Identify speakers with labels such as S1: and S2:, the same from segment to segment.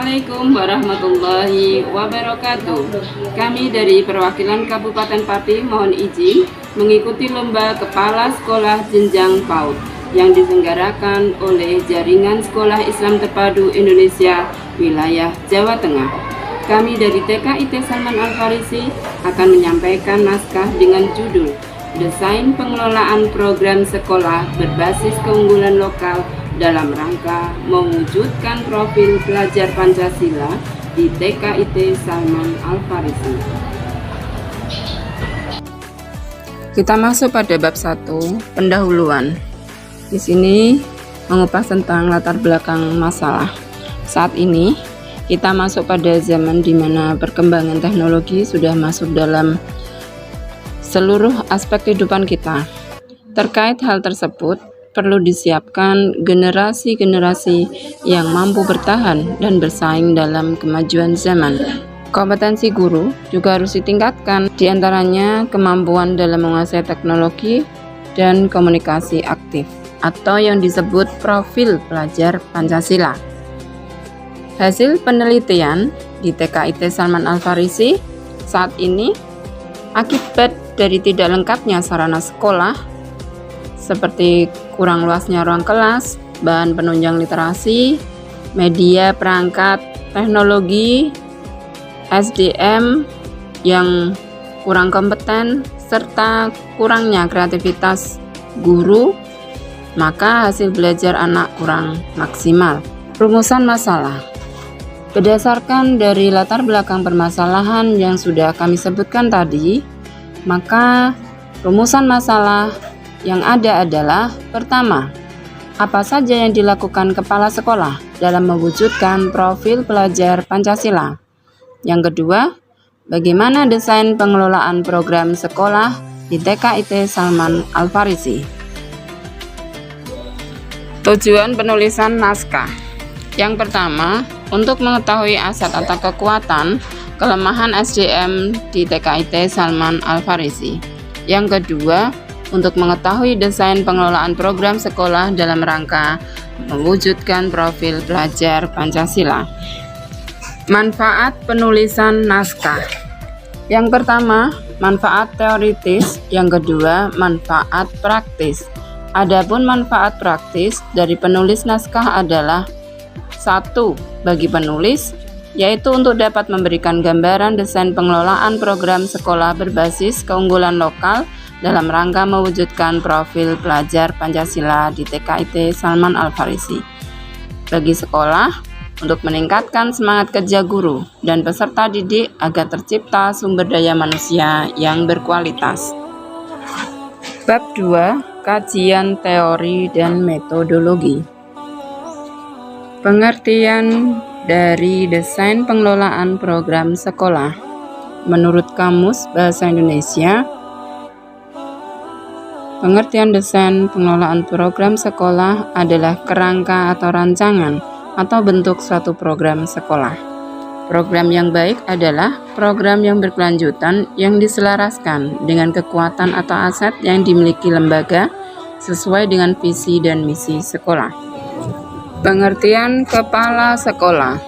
S1: Assalamualaikum warahmatullahi wabarakatuh. Kami dari perwakilan Kabupaten Pati mohon izin mengikuti lomba Kepala Sekolah Jenjang PAUD yang diselenggarakan oleh Jaringan Sekolah Islam Terpadu Indonesia Wilayah Jawa Tengah. Kami dari TKIT Salman Al-Farisi akan menyampaikan naskah dengan judul Desain Pengelolaan Program Sekolah Berbasis Keunggulan Lokal dalam rangka mewujudkan profil pelajar Pancasila di TKIT Salman Al-Farisi. Kita masuk pada bab 1, pendahuluan. Di sini mengupas tentang latar belakang masalah. Saat ini kita masuk pada zaman di mana perkembangan teknologi sudah masuk dalam seluruh aspek kehidupan kita. Terkait hal tersebut, perlu disiapkan generasi-generasi yang mampu bertahan dan bersaing dalam kemajuan zaman. Kompetensi guru juga harus ditingkatkan, diantaranya kemampuan dalam menguasai teknologi dan komunikasi aktif, atau yang disebut profil pelajar Pancasila. Hasil penelitian di TKIT Salman Al-Farisi saat ini, akibat dari tidak lengkapnya sarana sekolah, seperti kurang luasnya ruang kelas, bahan penunjang literasi, media perangkat, teknologi, SDM yang kurang kompeten, serta kurangnya kreativitas guru, maka hasil belajar anak kurang maksimal. Rumusan masalah. Berdasarkan dari latar belakang permasalahan yang sudah kami sebutkan tadi, maka rumusan masalah yang ada adalah: pertama, apa saja yang dilakukan kepala sekolah dalam mewujudkan profil pelajar Pancasila? Yang kedua, bagaimana desain pengelolaan program sekolah di TKIT Salman Al-Farisi? Tujuan penulisan naskah. Yang pertama, untuk mengetahui aset atau kekuatan, kelemahan SDM di TKIT Salman Al-Farisi. Yang kedua, untuk mengetahui desain pengelolaan program sekolah dalam rangka mewujudkan profil pelajar Pancasila. Manfaat penulisan naskah. Yang pertama, manfaat teoritis, yang kedua, manfaat praktis. Adapun manfaat praktis dari penulis naskah adalah: 1. Bagi penulis, yaitu untuk dapat memberikan gambaran desain pengelolaan program sekolah berbasis keunggulan lokal dalam rangka mewujudkan profil pelajar Pancasila di TKIT Salman Al-Farisi. Bagi sekolah, untuk meningkatkan semangat kerja guru dan peserta didik agar tercipta sumber daya manusia yang berkualitas. Bab 2, kajian teori dan metodologi. Pengertian dari desain pengelolaan program sekolah. Menurut Kamus Bahasa Indonesia, pengertian desain pengelolaan program sekolah adalah kerangka atau rancangan atau bentuk suatu program sekolah. Program yang baik adalah program yang berkelanjutan yang diselaraskan dengan kekuatan atau aset yang dimiliki lembaga sesuai dengan visi dan misi sekolah. Pengertian kepala sekolah.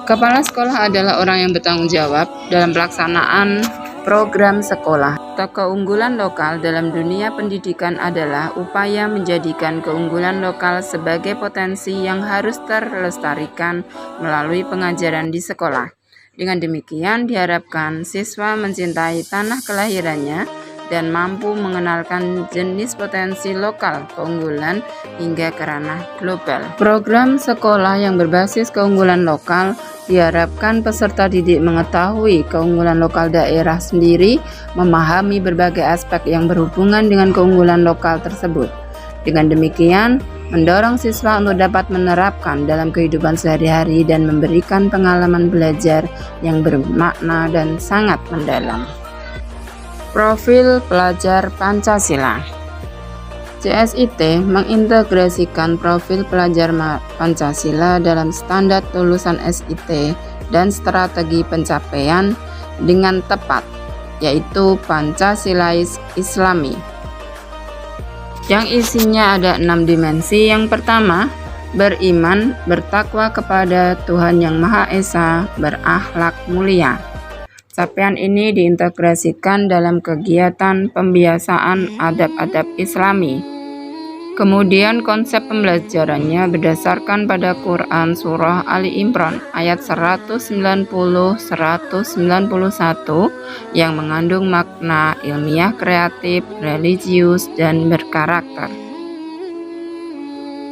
S1: Kepala sekolah adalah orang yang bertanggung jawab dalam pelaksanaan program sekolah. Keunggulan lokal dalam dunia pendidikan adalah upaya menjadikan keunggulan lokal sebagai potensi yang harus terlestarikan melalui pengajaran di sekolah. Dengan demikian diharapkan siswa mencintai tanah kelahirannya dan mampu mengenalkan jenis potensi lokal keunggulan hingga ke ranah global. Program sekolah yang berbasis keunggulan lokal diharapkan peserta didik mengetahui keunggulan lokal daerah sendiri, memahami berbagai aspek yang berhubungan dengan keunggulan lokal tersebut. Dengan demikian, mendorong siswa untuk dapat menerapkan dalam kehidupan sehari-hari dan memberikan pengalaman belajar yang bermakna dan sangat mendalam. Profil pelajar Pancasila. CSIT mengintegrasikan profil pelajar Pancasila dalam standar lulusan SIT dan strategi pencapaian dengan tepat, yaitu Pancasilais Islami, yang isinya ada 6 dimensi. Yang pertama, beriman, bertakwa kepada Tuhan Yang Maha Esa, berakhlak mulia. Capaian ini diintegrasikan dalam kegiatan pembiasaan adab-adab Islami. Kemudian konsep pembelajarannya berdasarkan pada Quran Surah Ali Imran ayat 190-191 yang mengandung makna ilmiah, kreatif, religius, dan berkarakter.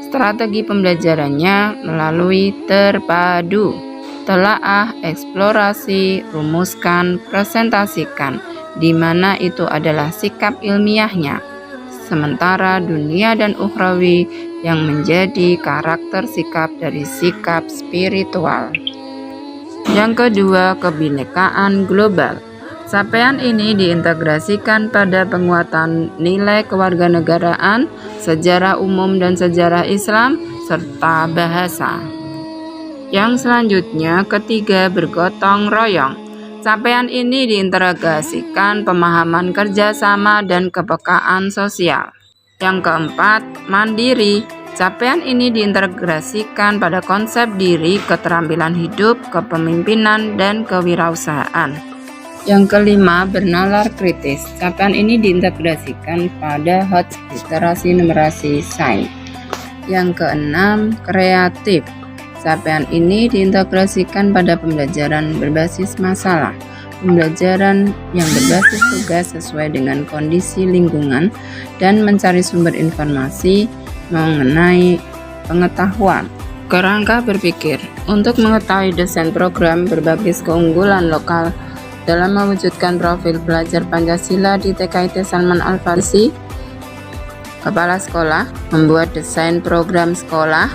S1: Strategi pembelajarannya melalui terpadu, telaah, eksplorasi, rumuskan, presentasikan, di mana itu adalah sikap ilmiahnya, sementara dunia dan ukhrawi yang menjadi karakter sikap dari sikap spiritual. Yang kedua, kebinekaan global. Capaian ini diintegrasikan pada penguatan nilai kewarganegaraan, sejarah umum dan sejarah Islam, serta bahasa. Yang selanjutnya, ketiga, bergotong royong. Capaian ini diintegrasikan pemahaman kerjasama dan kepekaan sosial. Yang keempat, mandiri. Capaian ini diintegrasikan pada konsep diri, keterampilan hidup, kepemimpinan, dan kewirausahaan. Yang kelima, bernalar kritis. Capaian ini diintegrasikan pada HOTS, literasi, numerasi, sains. Yang keenam, kreatif. Capaian ini diintegrasikan pada pembelajaran berbasis masalah, pembelajaran yang berbasis tugas sesuai dengan kondisi lingkungan, dan mencari sumber informasi mengenai pengetahuan. Kerangka berpikir untuk mengetahui desain program berbasis keunggulan lokal dalam mewujudkan profil pelajar Pancasila di TKIT Salman Al-Farisi, kepala sekolah membuat desain program sekolah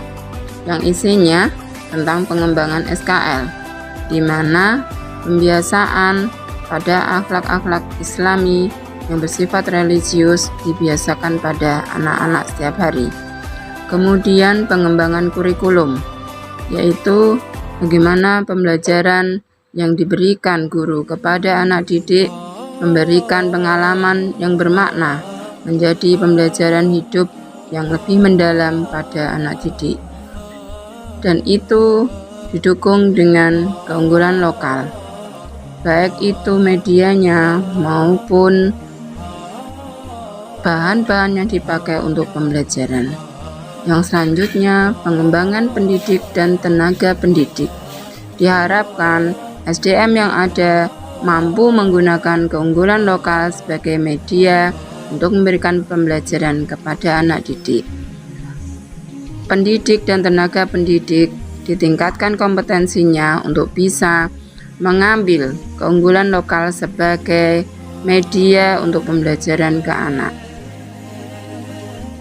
S1: yang isinya tentang pengembangan SKL, di mana pembiasaan pada akhlak-akhlak Islami yang bersifat religius dibiasakan pada anak-anak setiap hari. Kemudian pengembangan kurikulum, yaitu bagaimana pembelajaran yang diberikan guru kepada anak didik memberikan pengalaman yang bermakna menjadi pembelajaran hidup yang lebih mendalam pada anak didik. Dan itu didukung dengan keunggulan lokal, baik itu medianya maupun bahan-bahan yang dipakai untuk pembelajaran. Yang selanjutnya, pengembangan pendidik dan tenaga pendidik. Diharapkan SDM yang ada mampu menggunakan keunggulan lokal sebagai media untuk memberikan pembelajaran kepada anak didik. Pendidik dan tenaga pendidik ditingkatkan kompetensinya untuk bisa mengambil keunggulan lokal sebagai media untuk pembelajaran ke anak.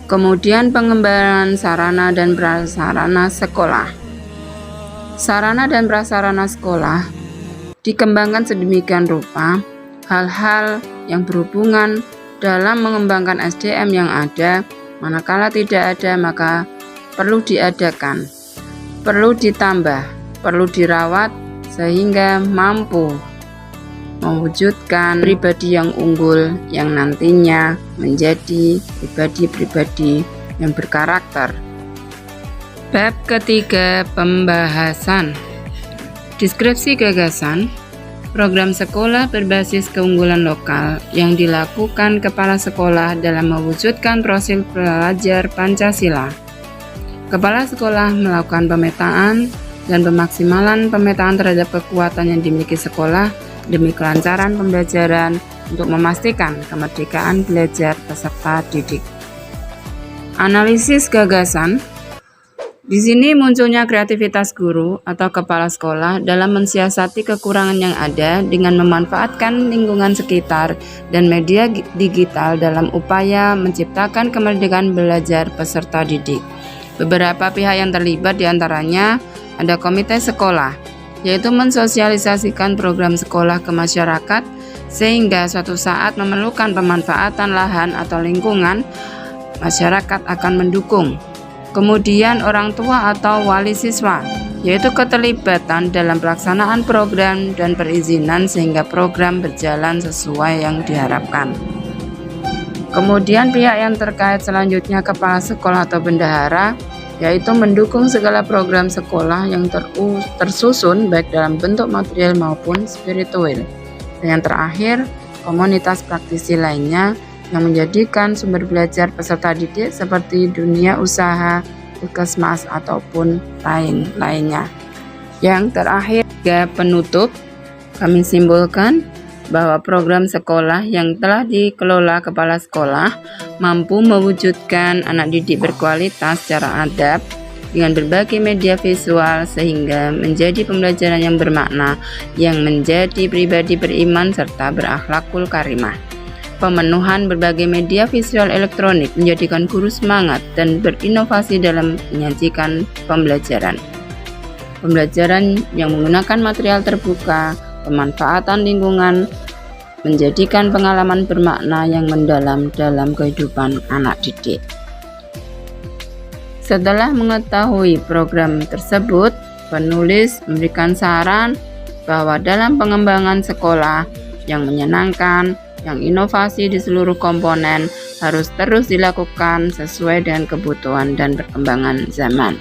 S1: Kemudian pengembangan sarana dan prasarana sekolah. Sarana dan prasarana sekolah dikembangkan sedemikian rupa, hal-hal yang berhubungan dalam mengembangkan SDM yang ada, manakala tidak ada maka perlu diadakan, perlu ditambah, perlu dirawat sehingga mampu mewujudkan pribadi yang unggul yang nantinya menjadi pribadi-pribadi yang berkarakter. Bab ketiga, pembahasan. Deskripsi gagasan program sekolah berbasis keunggulan lokal yang dilakukan kepala sekolah dalam mewujudkan profil pelajar Pancasila. Kepala sekolah melakukan pemetaan dan pemaksimalan pemetaan terhadap kekuatan yang dimiliki sekolah demi kelancaran pembelajaran untuk memastikan kemerdekaan belajar peserta didik. Analisis gagasan. Di sini munculnya kreativitas guru atau kepala sekolah dalam mensiasati kekurangan yang ada dengan memanfaatkan lingkungan sekitar dan media digital dalam upaya menciptakan kemerdekaan belajar peserta didik. Beberapa pihak yang terlibat diantaranya ada komite sekolah, yaitu mensosialisasikan program sekolah ke masyarakat sehingga suatu saat memerlukan pemanfaatan lahan atau lingkungan, masyarakat akan mendukung. Kemudian orang tua atau wali siswa, yaitu keterlibatan dalam pelaksanaan program dan perizinan sehingga program berjalan sesuai yang diharapkan. Kemudian pihak yang terkait selanjutnya kepala sekolah atau bendahara, yaitu mendukung segala program sekolah yang tersusun baik dalam bentuk material maupun spiritual. Dan yang terakhir, komunitas praktisi lainnya yang menjadikan sumber belajar peserta didik seperti dunia usaha, puskesmas, ataupun lainnya. Yang terakhir, penutup, kami simpulkan bahwa program sekolah yang telah dikelola kepala sekolah mampu mewujudkan anak didik berkualitas secara adab dengan berbagai media visual sehingga menjadi pembelajaran yang bermakna, yang menjadi pribadi beriman serta berakhlakul karimah. Pemenuhan berbagai media visual elektronik menjadikan guru semangat dan berinovasi dalam menyajikan pembelajaran. Pembelajaran yang menggunakan material terbuka, pemanfaatan lingkungan, menjadikan pengalaman bermakna yang mendalam dalam kehidupan anak didik. Setelah mengetahui program tersebut, penulis memberikan saran bahwa dalam pengembangan sekolah yang menyenangkan, yang inovasi di seluruh komponen harus terus dilakukan sesuai dengan kebutuhan dan perkembangan zaman.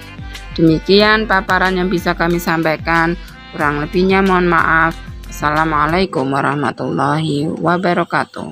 S1: Demikian paparan yang bisa kami sampaikan, kurang lebihnya mohon maaf. Assalamualaikum warahmatullahi wabarakatuh.